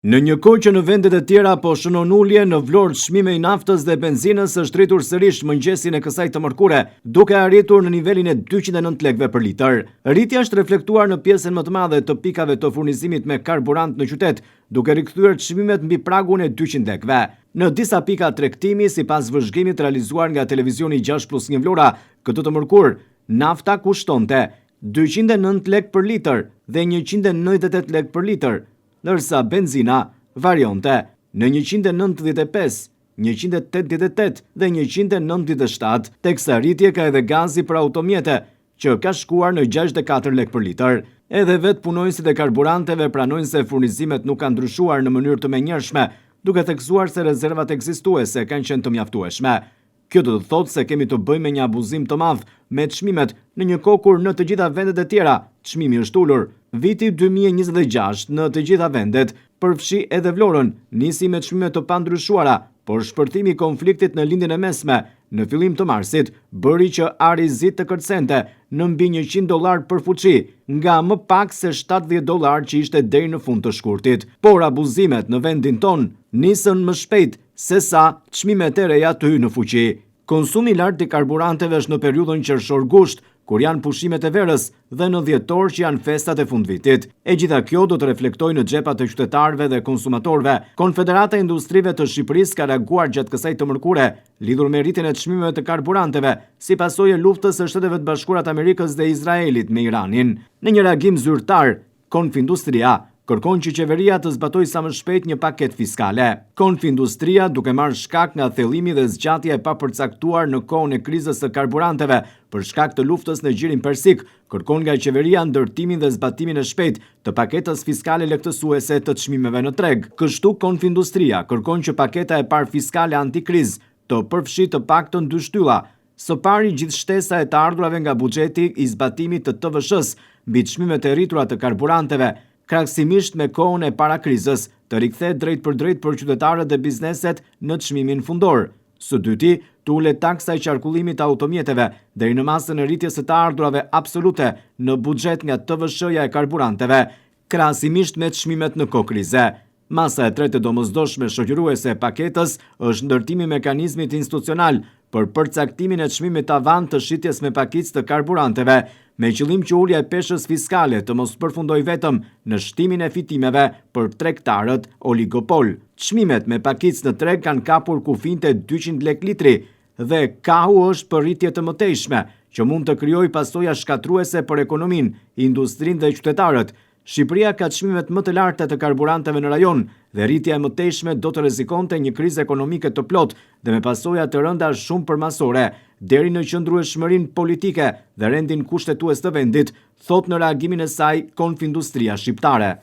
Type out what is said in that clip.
Në një kohë që në vendet e tjera po shënon ulje në vlorë çmimi i naftës dhe benzinës, është rritur sërish mëngjesin e kësaj të mërkure, duke arritur në nivelin e 209 lekëve për litër. Rritja është reflektuar në pjesën më të madhe të pikave të furnizimit me karburant në qytet, duke rikthyer çmimet mbi pragun e 200 lekëve. Në disa pika tregtimi, sipas vëzhgimit realizuar nga televizioni 6+1 Vlora, këtë të mërkur, nafta kushtonte 209 lekë për litër dhe 198 lekë për litër, ndërsa benzina varionte në 195, 188 dhe 197, teksa rritje ka edhe gazi për automjete, që ka shkuar në 64 lekë për litër. Edhe vetë punojnësit e karburanteve pranojnë se furnizimet nuk kanë ndryshuar në mënyrë të menjëhershme, duke theksuar se rezervat ekzistuese kanë qenë të mjaftueshme. Kjo do të thotë se kemi të bëjmë me një abuzim të madh me çmimet në një kohë kur në të gjitha vendet e tjera çmimi është ulur. Viti 2026 në të gjitha vendet përfshi edhe Vlorën, nisi me çmime të pandryshuara, por shpërtimi i konfliktit në lindjen e mesme në fillim të marsit bëri që ari zit të kërcente në mbi $100 për fuqi, nga më pak se $70 që ishte deri në fund të shkurtit. Por abuzimet në vendin ton nisën më shpejt se sa çmimet e reja të hyjnë në fuqi. Konsumi i lartë i karburanteve është në periudhën qershor-gusht, kur janë pushimet e verës, dhe në dhjetor që janë festat e fundvitit. E gjitha kjo do të reflektojë në xhepat e qytetarëve dhe konsumatorëve. Konfederata e Industrive të Shqipërisë ka reaguar gjatë kësaj të mërkure, lidhur me rritjen e çmimeve të karburanteve, si pasojë e luftës së Shteteve të Bashkuara të Amerikës dhe Izraelit me Iranin. Në një reagim zyrtar, Konfindustria kërkon që qeveria të zbatojë sa më shpejt një paketë fiskale. Konfindustria, duke marrë shkak nga thellimi dhe zgjatja e papërcaktuar në kohën e krizës së karburanteve për shkak të luftës në Gjirin Persik, kërkon nga qeveria ndërtimin dhe zbatimin e shpejt të paketës fiskale lehtësuese të çmimeve në treg. Kështu Konfindustria kërkon që paketa e parë fiskale antikrizë të përfshijë të paktën 2 shtylla. Së pari, gjithë shtesa e të ardhurave nga buxheti i zbatimit të TVSH-s mbi çmimet e rritura të karburanteve, krahatsimisht me kohën e para krizës, të rikthehet drejt për qytetarët dhe bizneset në çmimin fundor. Së dyti, të ulet taksa e qarkullimit të automjeteve deri në masën e rritjes së të ardhurave absolute në buxhet nga TVSH-ja e karburanteve, krahatsimisht me çmimet në kohë krize. Masa e tretë e domosdoshme shoqëruese e paketës është ndërtimi i mekanizmit institucional për përcaktimin e çmimit tavan të shitjes me pakicë të karburanteve, me qëllim që ulja e peshës fiskale të mos përfundojë vetëm në shtimin e fitimeve për tregtarët oligopol. Çmimet me pakicë në treg kanë kapur kufinte 200 lekë litri dhe kahu është për rritje të mëtejshme, që mund të krijojë pasoja shkatruese për ekonominë, industrinë dhe qytetarët. Shqipëria ka çmimet më të larta të karburanteve në rajon dhe rritja e mëtejshme do të rrezikonte një krizë ekonomike të plotë dhe me pasoja të rënda shumë përmasore, deri në qëndrueshmërinë politike dhe rendin kushtetues të vendit, thot në reagimin e saj Konfindustria shqiptare.